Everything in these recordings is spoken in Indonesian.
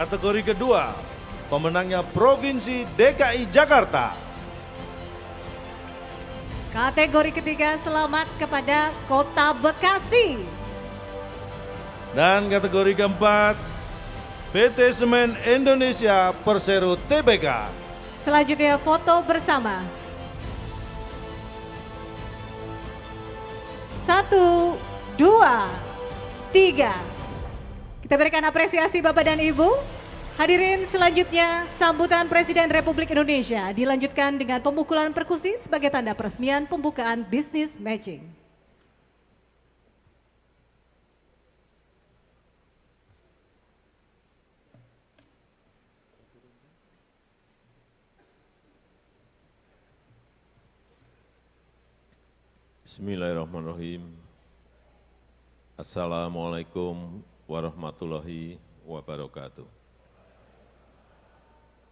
Kategori kedua, pemenangnya Provinsi DKI Jakarta. Kategori ketiga, selamat kepada Kota Bekasi. Dan kategori keempat, PT Semen Indonesia Persero Tbk. Selanjutnya foto bersama. 1, 2, 3. Kita berikan apresiasi Bapak dan Ibu. Hadirin, selanjutnya sambutan Presiden Republik Indonesia dilanjutkan dengan pemukulan perkusi sebagai tanda peresmian pembukaan bisnis matching. Bismillahirrahmanirrahim. Assalamualaikum warahmatullahi wabarakatuh.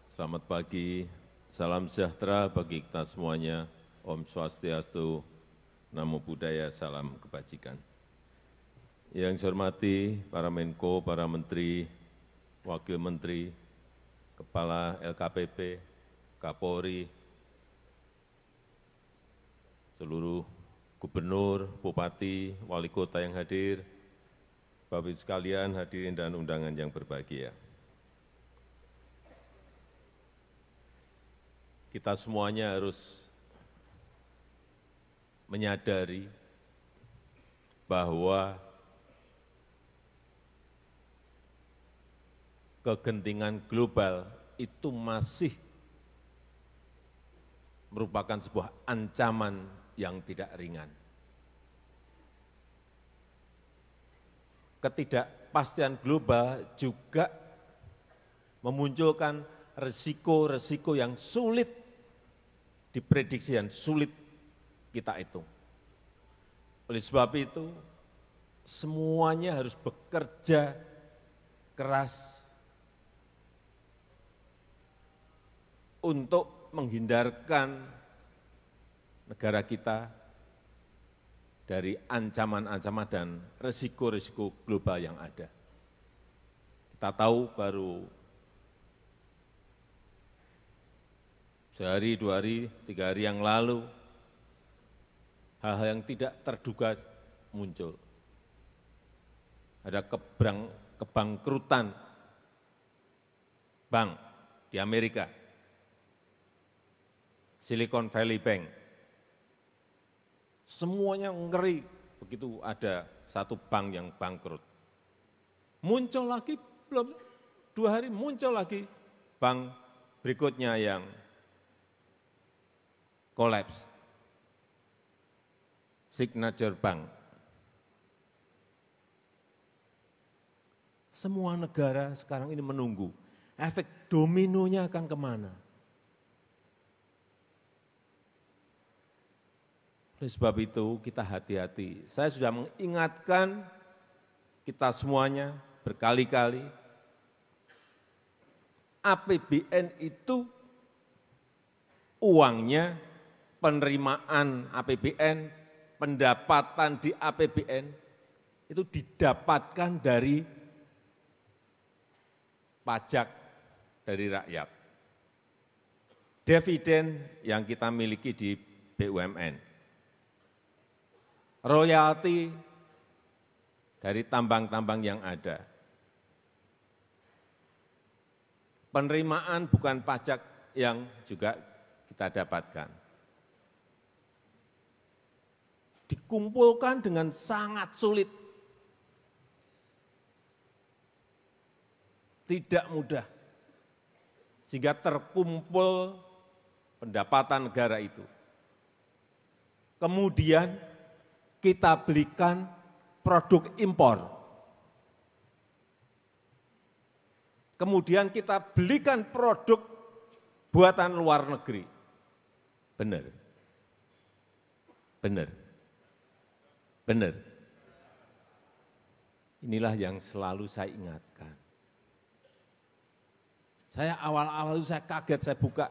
Selamat pagi, salam sejahtera bagi kita semuanya. Om Swastiastu, Namo Buddhaya, salam kebajikan. Yang saya hormati para Menko, para Menteri, Wakil Menteri, Kepala LKPP, Kapolri, seluruh Gubernur, Bupati, Wali Kota yang hadir, Bapak Ibu sekalian, hadirin dan undangan yang berbahagia. Kita semuanya harus menyadari bahwa kegentingan global itu masih merupakan sebuah ancaman yang tidak ringan. Ketidakpastian global juga memunculkan resiko-resiko yang sulit diprediksi dan sulit kita hitung. Oleh sebab itu, semuanya harus bekerja keras untuk menghindarkan negara kita dari ancaman-ancaman dan resiko-resiko global yang ada. Kita tahu baru sehari, 2 hari, 3 hari yang lalu, hal-hal yang tidak terduga muncul. Ada kebangkrutan bank di Amerika, Silicon Valley Bank. Semuanya ngeri begitu ada satu bank yang bangkrut. Muncul lagi, belum 2 hari muncul lagi bank berikutnya yang kolaps. Signature Bank. Semua negara sekarang ini menunggu efek dominonya akan kemana. Oleh sebab itu kita hati-hati. Saya sudah mengingatkan kita semuanya berkali-kali, APBN itu uangnya, penerimaan APBN, pendapatan di APBN itu didapatkan dari pajak dari rakyat. Dividen yang kita miliki di BUMN. Royalti dari tambang-tambang yang ada. Penerimaan bukan pajak yang juga kita dapatkan. Dikumpulkan dengan sangat sulit. Tidak mudah. Sehingga terkumpul pendapatan negara itu. Kemudian kita belikan produk impor. Kemudian kita belikan produk buatan luar negeri. Benar. Benar. Benar. Inilah yang selalu saya ingatkan. Saya awal-awal itu saya kaget, saya buka.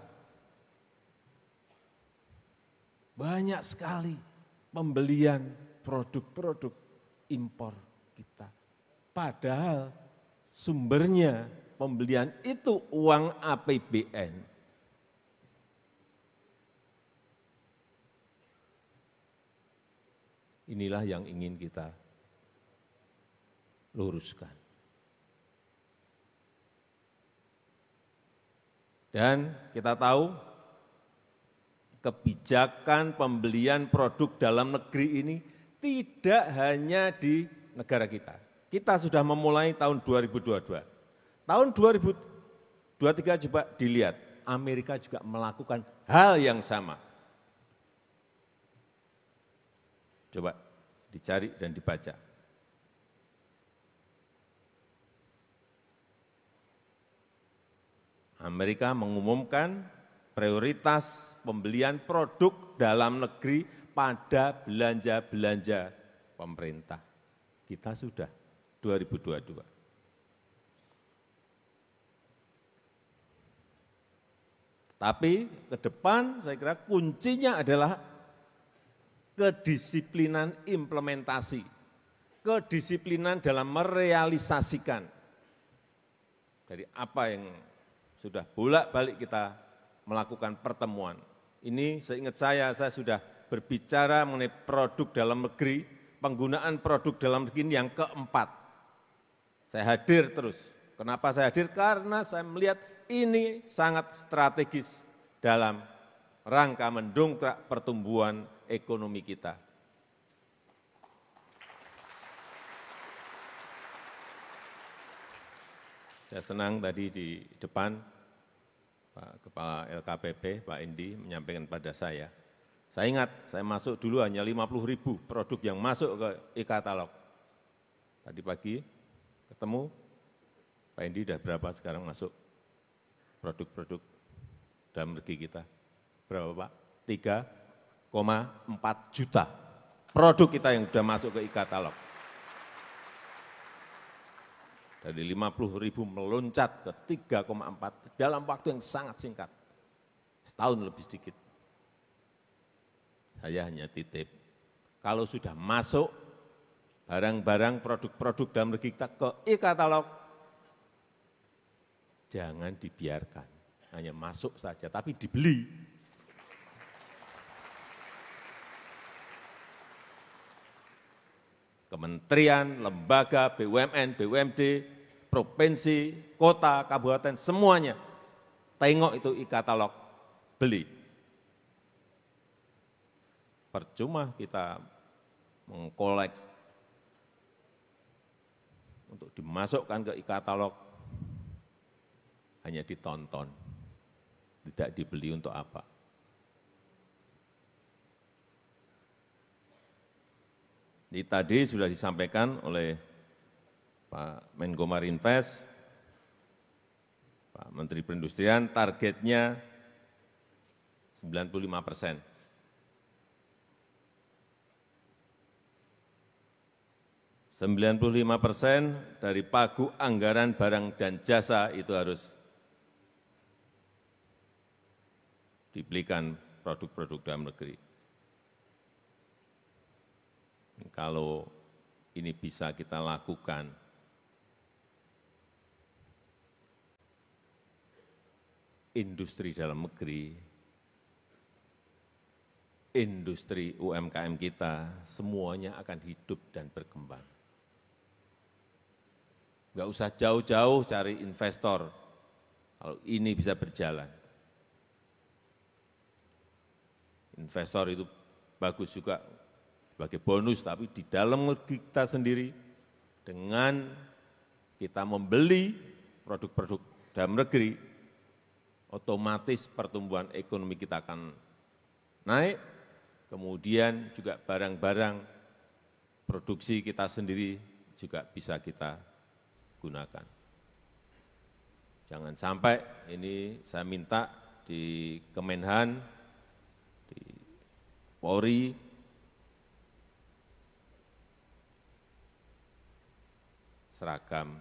Banyak sekali pembelian produk-produk impor kita. Padahal sumbernya pembelian itu uang APBN. Inilah yang ingin kita luruskan. Dan kita tahu kebijakan pembelian produk dalam negeri ini tidak hanya di negara kita. Kita sudah memulai tahun 2022. Tahun 2023 coba dilihat, Amerika juga melakukan hal yang sama. Coba dicari dan dibaca. Amerika mengumumkan prioritas pembelian produk dalam negeri pada belanja-belanja pemerintah. Kita sudah 2022. Tapi ke depan saya kira kuncinya adalah kedisiplinan implementasi, kedisiplinan dalam merealisasikan dari apa yang sudah bolak-balik kita melakukan pertemuan. Ini seingat saya sudah berbicara mengenai produk dalam negeri, penggunaan produk dalam negeri ini yang keempat. Saya hadir terus. Kenapa saya hadir? Karena saya melihat ini sangat strategis dalam rangka mendongkrak pertumbuhan ekonomi kita. Saya senang tadi di depan Pak Kepala LKPP, Pak Indi menyampaikan pada saya ingat, saya masuk dulu hanya 50.000 produk yang masuk ke e-katalog. Tadi pagi ketemu, Pak Indi sudah berapa sekarang masuk produk-produk dalam negeri kita? Berapa Pak? 3,4 juta produk kita yang sudah masuk ke e-katalog. Dari 50.000 meloncat ke 3,4 dalam waktu yang sangat singkat, setahun lebih sedikit. Saya hanya titip, kalau sudah masuk barang-barang produk-produk dalam negeri kita ke e-katalog, jangan dibiarkan, hanya masuk saja, tapi dibeli. Kementerian, lembaga, BUMN, BUMD, provinsi, kota, kabupaten, semuanya tengok itu e-katalog, beli. Percuma kita mengkoleks untuk dimasukkan ke e-katalog, hanya ditonton, tidak dibeli untuk apa. Ini tadi sudah disampaikan oleh Pak Menko Marinvest, Pak Menteri Perindustrian, targetnya 95%. 95% dari pagu anggaran barang dan jasa itu harus dibelikan produk-produk dalam negeri. Kalau ini bisa kita lakukan, industri dalam negeri, industri UMKM kita, semuanya akan hidup dan berkembang. Enggak usah jauh-jauh cari investor, kalau ini bisa berjalan. Investor itu bagus juga sebagai bonus, tapi di dalam negeri kita sendiri, dengan kita membeli produk-produk dalam negeri, otomatis pertumbuhan ekonomi kita akan naik, kemudian juga barang-barang produksi kita sendiri juga bisa kita gunakan. Jangan sampai ini saya minta di Kemenhan, di Polri, seragam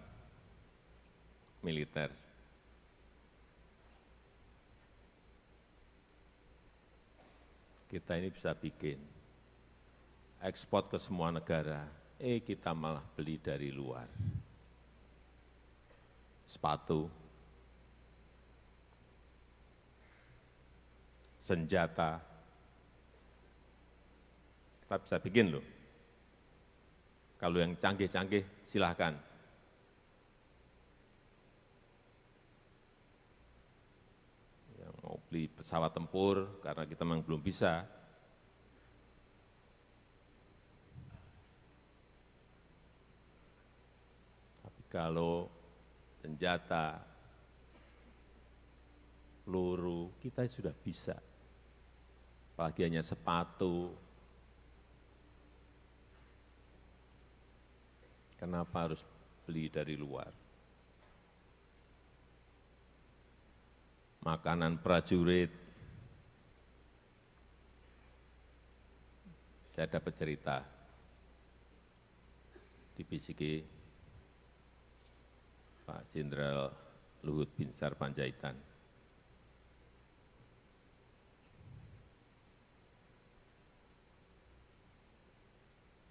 militer. Kita ini bisa bikin, ekspor ke semua negara, kita malah beli dari luar. sepatu, senjata, kita bisa bikin loh. Kalau yang canggih-canggih silahkan. Yang mau beli pesawat tempur karena kita memang belum bisa. Tapi kalau senjata, peluru, kita sudah bisa. Apalagi hanya sepatu. Kenapa harus beli dari luar? Makanan prajurit. Saya dapat cerita dibisiki Pak Jenderal Luhut Binsar Panjaitan.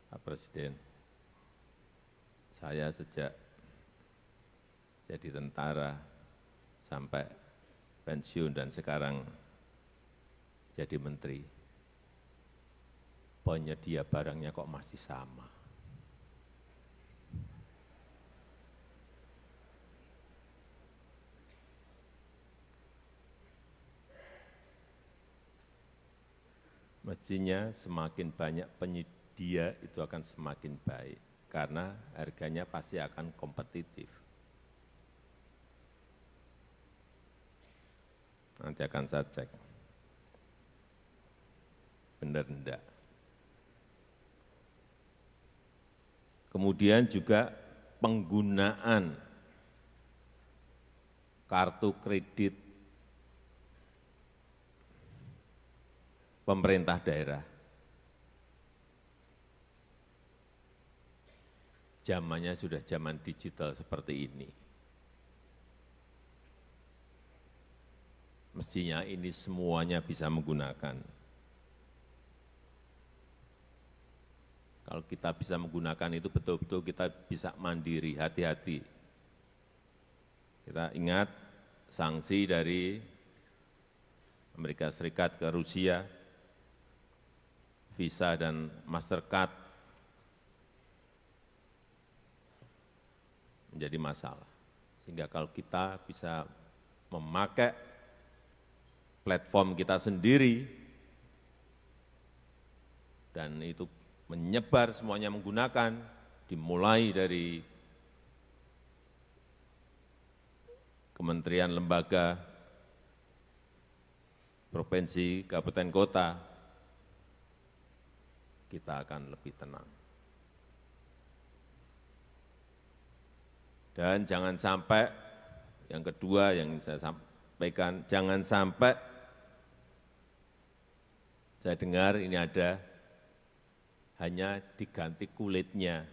Pak Presiden, saya sejak jadi tentara sampai pensiun dan sekarang jadi menteri, penyedia barangnya kok masih sama. Mestinya semakin banyak penyedia itu akan semakin baik, karena harganya pasti akan kompetitif. Nanti akan saya cek. Benar enggak. Kemudian juga penggunaan kartu kredit pemerintah daerah. Zamannya sudah zaman digital seperti ini. Mestinya ini semuanya bisa menggunakan. Kalau kita bisa menggunakan itu betul-betul kita bisa mandiri, hati-hati. Kita ingat sanksi dari Amerika Serikat ke Rusia, Visa dan Mastercard menjadi masalah. Sehingga kalau kita bisa memakai platform kita sendiri dan itu menyebar semuanya menggunakan, dimulai dari kementerian, lembaga, provinsi, kabupaten, kota, kita akan lebih tenang. Dan jangan sampai, yang kedua yang saya sampaikan, jangan sampai saya dengar ini ada hanya diganti kulitnya,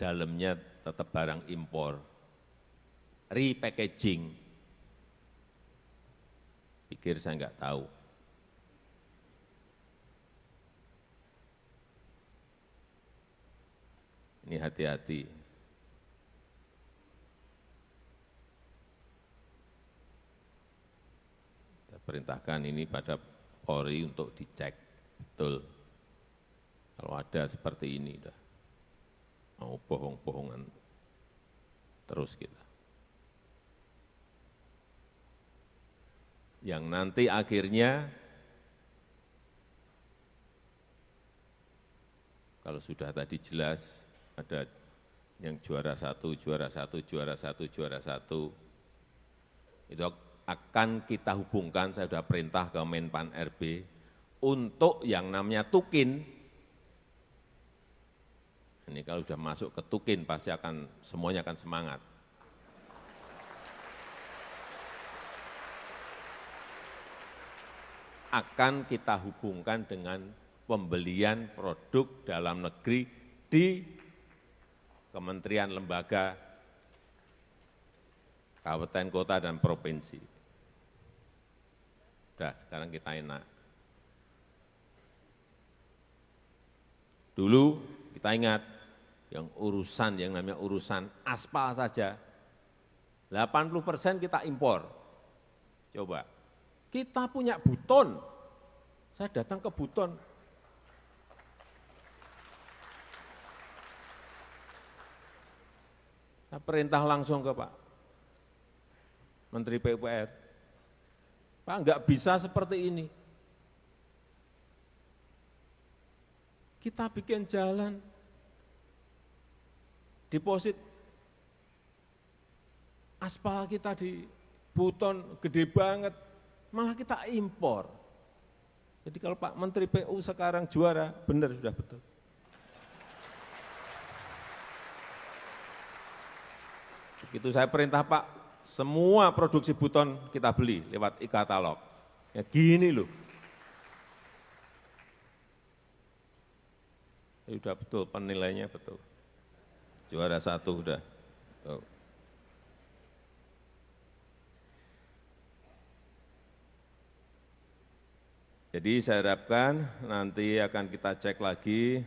dalamnya tetap barang impor, repackaging. Pikir saya enggak tahu. Ini hati-hati. Kita perintahkan ini pada Polri untuk dicek betul. Kalau ada seperti ini, udah mau bohong-bohongan terus kita. Yang nanti akhirnya kalau sudah tadi jelas ada yang juara satu, juara satu, juara satu, juara satu, itu akan kita hubungkan, saya sudah perintah ke Menpan RB, untuk yang namanya tukin. Ini kalau sudah masuk ke tukin, pasti akan, semuanya akan semangat. Akan kita hubungkan dengan pembelian produk dalam negeri di kementerian, lembaga, kabupaten, kota, dan provinsi. Sudah, sekarang kita enak. Dulu kita ingat, yang namanya urusan aspal saja, 80% kita impor. Coba, kita punya Buton, saya datang ke Buton, saya perintah langsung ke Pak Menteri PUPR, Pak enggak bisa seperti ini. Kita bikin jalan, deposit aspal kita di Buton gede banget, malah kita impor. Jadi kalau Pak Menteri PU sekarang juara, benar sudah betul. Begitu saya perintah Pak, semua produksi Buton kita beli lewat e-katalog. Ya gini loh. Ya sudah betul, penilainya betul. Juara 1 udah. Tuh. Jadi saya harapkan nanti akan kita cek lagi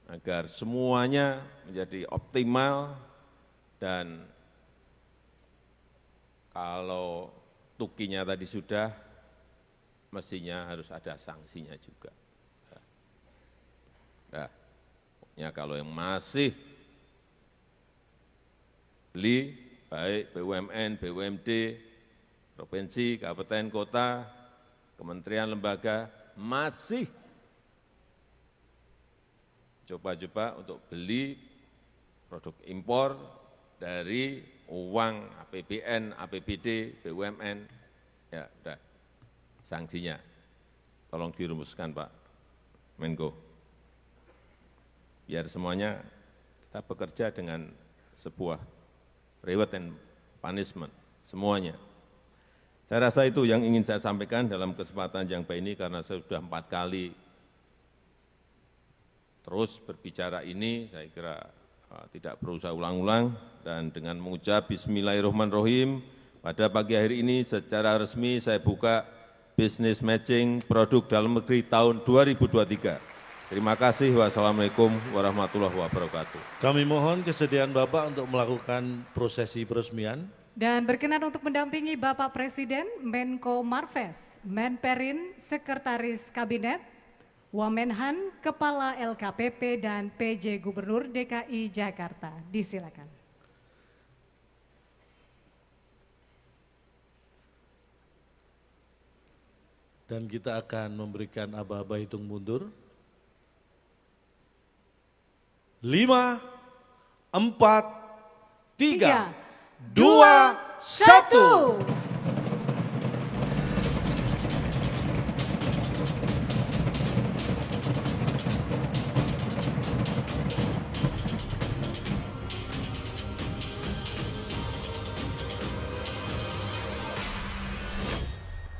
agar semuanya menjadi optimal dan kalau tukinya tadi sudah, mestinya harus ada sanksinya juga. Nah, pokoknya kalau yang masih beli, baik BUMN, BUMD, provinsi, kabupaten, kota, kementerian, lembaga, masih coba-coba untuk beli produk impor dari uang APBN, APBD, BUMN, ya udah, sanksinya. Tolong dirumuskan Pak Menko. Biar semuanya kita bekerja dengan sebuah reward and punishment, semuanya. Saya rasa itu yang ingin saya sampaikan dalam kesempatan yang baik ini karena saya sudah 4 kali terus berbicara ini, saya kira tidak perlu saya ulang-ulang. Dan dengan mengucap Bismillahirrahmanirrahim, pada pagi hari ini secara resmi saya buka Business Matching Produk Dalam Negeri tahun 2023. Terima kasih. Wassalamualaikum warahmatullahi wabarakatuh. Kami mohon kesediaan Bapak untuk melakukan prosesi peresmian. Dan berkenan untuk mendampingi Bapak Presiden, Menko Marves, Menperin, Sekretaris Kabinet, Wamenhan, Kepala LKPP, dan PJ Gubernur DKI Jakarta. Disilakan. Dan kita akan memberikan aba-aba hitung mundur. 5, 4, 3, 2, 1.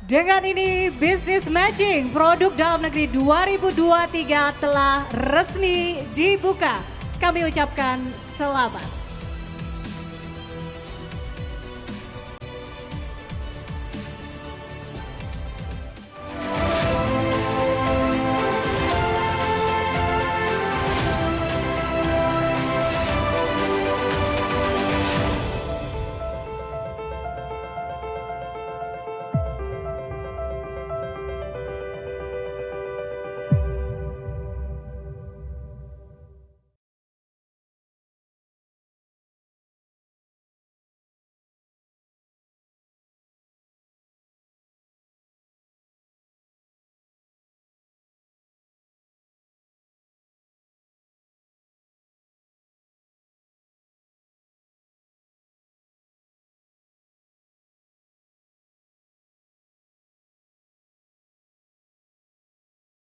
Dengan ini Business Matching Produk Dalam Negeri 2023 telah resmi dibuka. Kami ucapkan selamat.